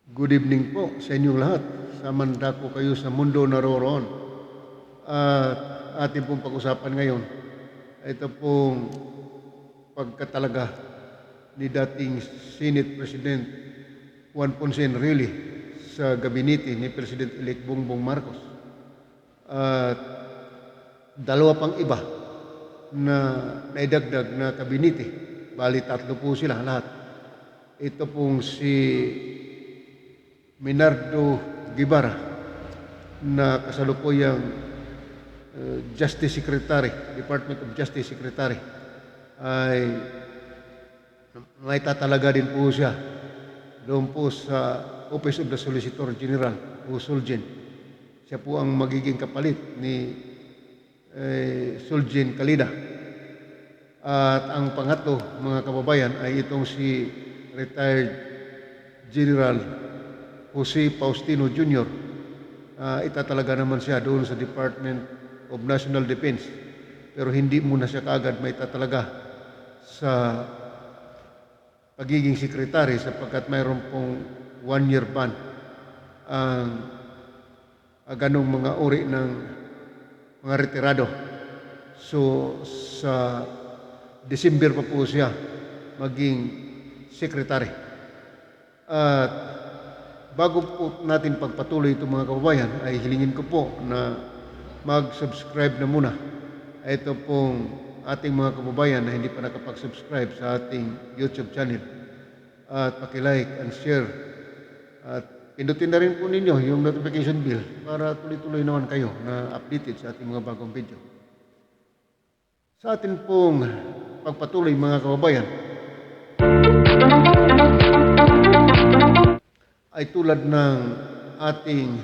Good evening po sa inyong lahat. Samanda ko kayo sa mundo naroroon. At ating pong pag-usapan ngayon, ito pong pagkatalaga ni dating Senate President Juan Ponce Enrile sa gabinete ni President-elect Bongbong Marcos. At dalawa pang iba na naidagdag na kabinete. Bali, 3 po sila lahat. Ito pong si Menardo Guevara na kasalukuyang Justice Secretary, Department of Justice Secretary, ay may tatalaga din po siya doon po sa Office of the Solicitor General o Solgen. Siya po ang magiging kapalit ni Solgen Calida. At ang pangatlo, mga kababayan, ay itong si retired General Jose Faustino Jr. Itatalaga naman siya doon sa Department of National Defense. Pero hindi muna siya kaagad may tatalaga sa pagiging sekretary sapagkat mayroon pong 1-year ban ang ganong mga uri ng mga retirado. So sa December pa po siya maging sekretary. At bago po natin pagpatuloy ito mga kababayan, ay hilingin ko po na mag-subscribe na muna. Ito pong ating mga kababayan na hindi pa nakapag-subscribe sa ating YouTube channel. At paki-like and share. At pindutin na rin po ninyo yung notification bell para tuloy-tuloy naman kayo na updated sa ating mga bagong video. Sa atin pong pagpatuloy mga kababayan, ay tulad ng ating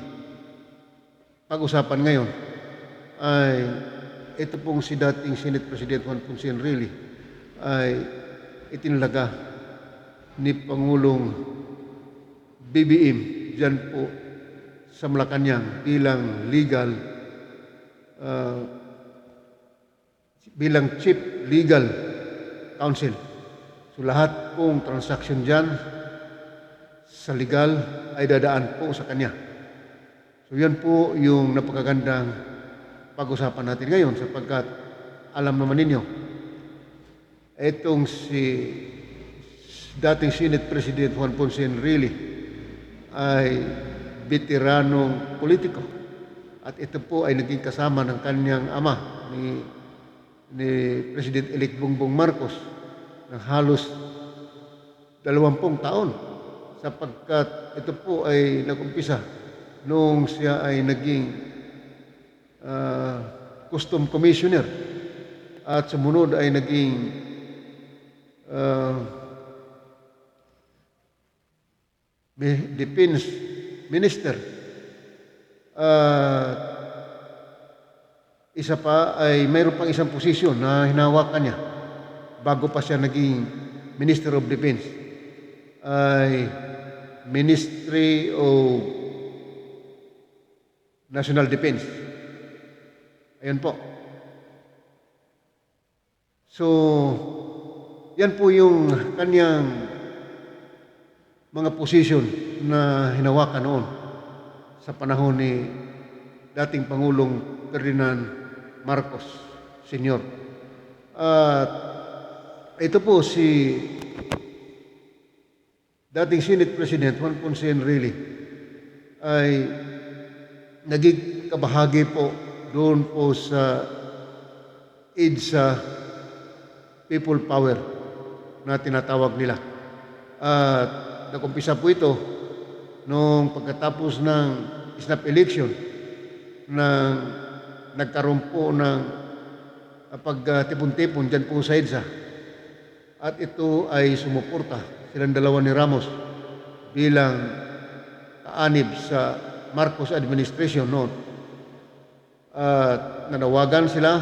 pag-usapan ngayon, ay ito pong si dating Senate President Juan Ponce Enrile ay itinalaga ni Pangulong BBM dyan po sa Malacanang bilang bilang Chief Legal Counsel. So lahat pong transaction dyan sa legal ay dadaan po sa kanya. So yan po yung napakagandang pag-usapan natin ngayon sapagkat alam naman ninyo, itong si dating Senate President Juan Ponce Enrile ay veteranong politiko at ito po ay naging kasama ng kanyang ama ni President-elect Bongbong Marcos ng halos 20 taon sapagkat ito po ay nag-umpisa noong siya ay naging custom commissioner at sumunod ay naging defense minister. Isa pa ay mayroon pang isang posisyon na hinahawakan niya bago pa siya naging Minister of Defense ay Ministry of National Defense. Ayan po. So, yan po yung kanyang mga posisyon na hinawakan noon sa panahon ni dating Pangulong Ferdinand Marcos Sr. At ito po si dating Senate President Juan Ponce Enrile ay naging kabahagi po doon po sa EDSA People Power na tinatawag nila. At nakumpisa po ito noong pagkatapos ng snap election na nagkaroon po ng pagtipon-tipon dyan po sa EDSA. At ito ay sumuporta silang dalawa ni Ramos bilang kaanib sa Marcos administration noon. At nanawagan sila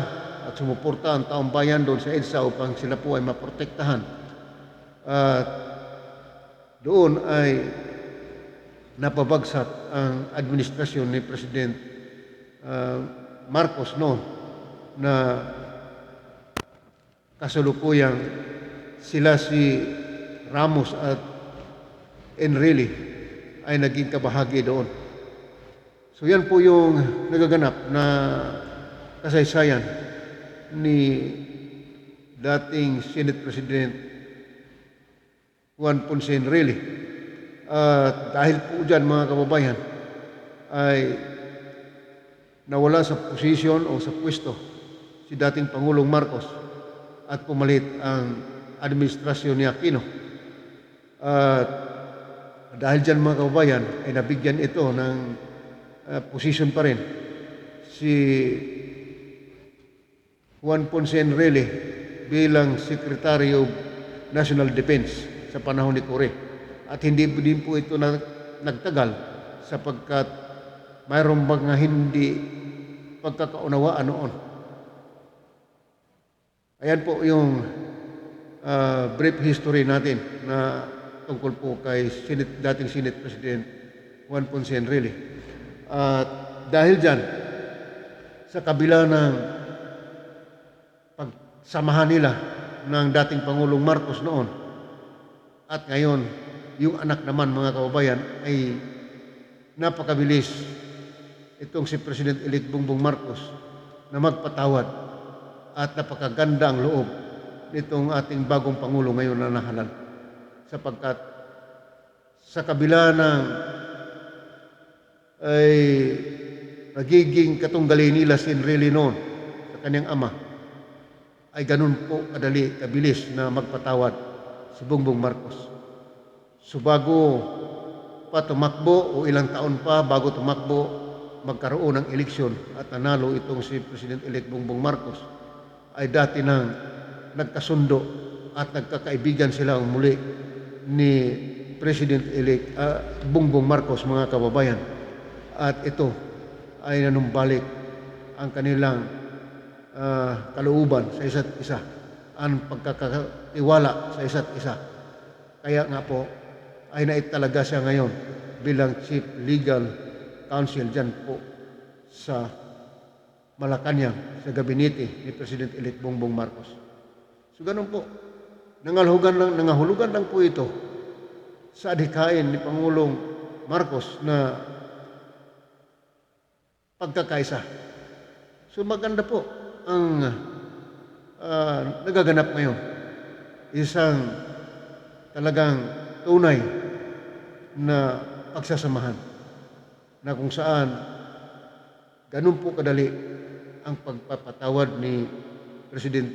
at sumuporta ang taong bayan doon sa EDSA upang sila po ay maprotektahan. At doon ay napabagsak ang administrasyon ni President Marcos noon na kasalukuyang sila si Ramos at Enrile ay naging kabahagi doon. So yan po yung nagaganap na kasaysayan ni dating Senate President Juan Ponce Enrile. Dahil po dyan mga kababayan ay nawala sa posisyon o sa pwesto si dating Pangulong Marcos at pumalit ang administrasyon ni Aquino. Dahil dyan mga kababayan ay nabigyan ito ng posisyon pa rin si Juan Ponce Enrile bilang Secretary of National Defense sa panahon ni Cory. At hindi din po ito nagtagal sapagkat mayroong mga hindi pagkakaunawaan noon. Ayan po yung brief history natin na tungkol po kay dating Senate President Juan Ponce Enrile. At dahil dyan, sa kabila ng pagsamahan nila ng dating Pangulong Marcos noon, at ngayon, yung anak naman mga kababayan ay napakabilis itong si President-elect Bongbong Marcos na magpatawad at napakaganda ang loob nitong ating bagong Pangulo ngayon na nahalal. Sapagkat sa kabila ng ay nagiging katunggali nila si Enrile noon sa kanyang ama, ay ganun po kadali, kabilis na magpatawad si Bongbong Marcos. So bago pa tumakbo o ilang taon pa bago tumakbo, magkaroon ng eleksyon at nanalo itong si President-elect Bongbong Marcos, ay dati nang nagkasundo at nagkakaibigan sila muli ni President-elect Bongbong Marcos mga kababayan. At ito ay nanumbalik ang kanilang kalooban sa isa't isa, ang pagkakatiwala sa isa't isa. Kaya nga po ay naitalaga siya ngayon bilang Chief Legal Counsel dyan po sa Malacanang sa gabinete ni President-elect Bongbong Marcos. So ganun po, nangahulugan lang po ito sa adhikain ni Pangulong Marcos na pagkakaisa. So maganda po ang nagaganap ngayon. Isang talagang tunay na pagsasamahan na kung saan ganun po kadali ang pagpapatawad ni President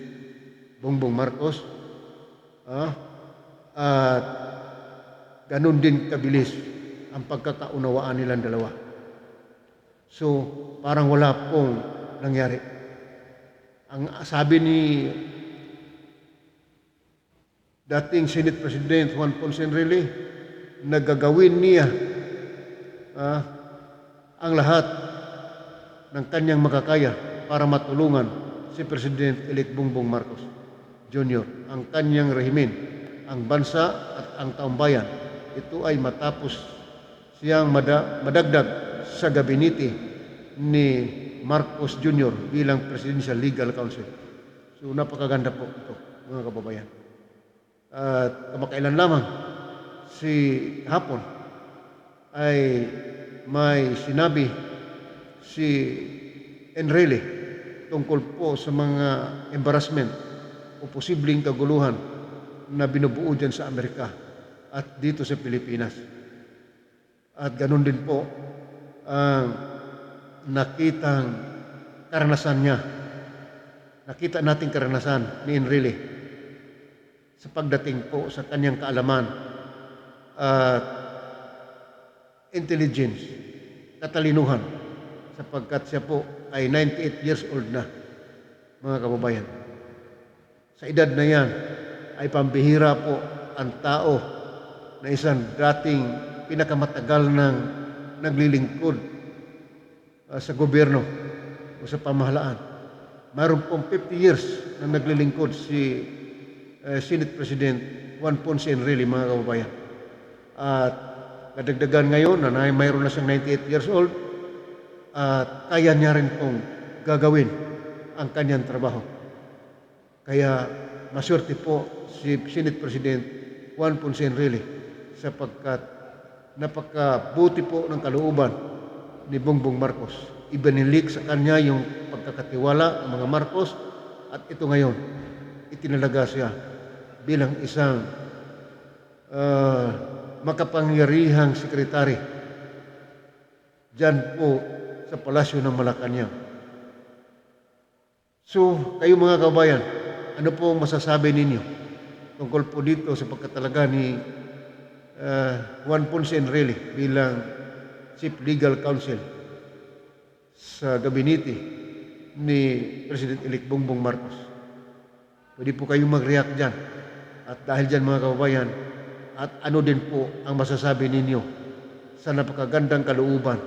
Bongbong Marcos at ganun din kabilis ang pagkakaunawaan nilang dalawa. So parang wala pong nangyari. Ang sabi ni dating Senate President Juan Ponce Enrile, nagagawin niya ang lahat ng kanyang makakaya para matulungan si President-elect Bongbong Marcos Jr. Ang kanyang rehimen, ang bansa at ang taumbayan, ito ay matapos siyang madagdag sa gabinete ni Marcos Jr. bilang Presidential Legal Counsel. So napakaganda po ito mga kababayan. At kamakailan lamang si hapon ay may sinabi si Enrile tungkol po sa mga embarrassment o posibleng kaguluhan na binubuo dyan sa Amerika at dito sa Pilipinas. At ganun din po ang nakitang karanasan niya. Nakita nating karanasan ni Enrile sa pagdating po sa kanyang kaalaman at intelligence, katalinuhan, sapagkat siya po ay 98 years old na, mga kababayan. Sa edad na yan, ay pambihira po ang tao na isang dating pinakamatagal ng naglilingkod sa gobyerno o sa pamahalaan. Mayroon pong 50 years na naglilingkod si Senate President Juan Ponce Enrile, mga kababayan. At kadagdagan ngayon na mayroon na siyang 98 years old at kaya niya rin pong gagawin ang kanyang trabaho. Kaya maswerte po si Senate President Juan Ponce Enrile sapagkat napakabuti po ng kalooban ni Bongbong Marcos. Ibinilik sa kanya yung pagkakatiwala ng mga Marcos at ito ngayon, itinalaga siya bilang isang makapangyarihang sekretary dyan po sa palasyo ng Malacanang. So, kayo mga kabayan, ano po ang masasabi ninyo tungkol po dito sa pagkatalaga ni Juan Ponce Enrile bilang Chief Legal Counsel sa gabinete ni President-elect Bongbong Marcos? Pwede po kayong mag-react dyan. At dahil dyan mga kababayan, at ano din po ang masasabi ninyo sa napakagandang kalooban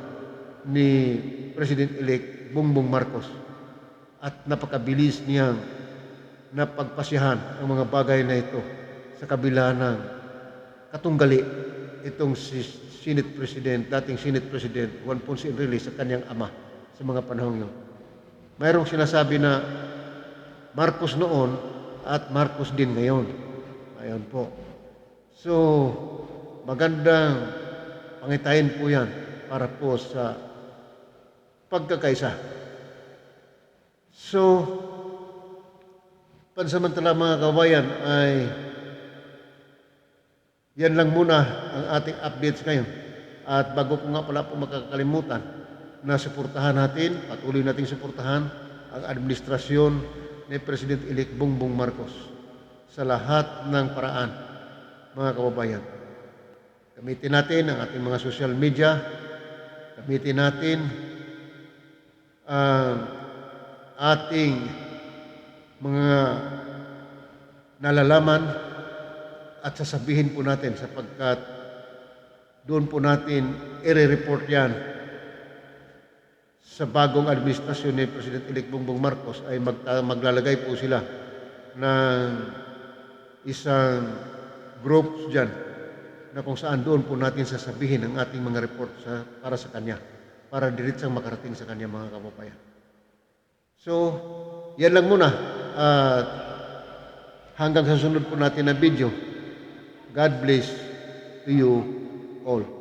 ni President-elect Bongbong Marcos at napakabilis niyang napagpasyahan ang mga bagay na ito sa kabila ng katunggali itong si Senate President, dating Senate President Juan Ponce Enrile sa kanyang ama sa mga panahon yun. Mayroong sinasabi na Marcos noon at Marcos din ngayon. Ayan po. So, magandang pangitahin po yan para po sa pagkakaisa. So, pansamantala mga kabayan ay yan lang muna ang ating updates ngayon. At bago ko nga pala po makakalimutan na suportahan natin, patuloy nating suportahan ang administrasyon ni President-elect Bongbong Marcos sa lahat ng paraan, mga kababayan. Gamitin natin ang ating mga social media, gamitin natin ang ating mga nalalaman at sasabihin po natin sapagkat doon po natin i-report yan sa bagong administrasyon ni President-elect Bongbong Marcos ay maglalagay po sila ng isang group dyan na kung saan doon po natin sasabihin ang ating mga report para sa kanya, para diretsang makarating sa kanya mga kababayan. So, yan lang muna. Hanggang sa sunod po natin na video. God bless to you all.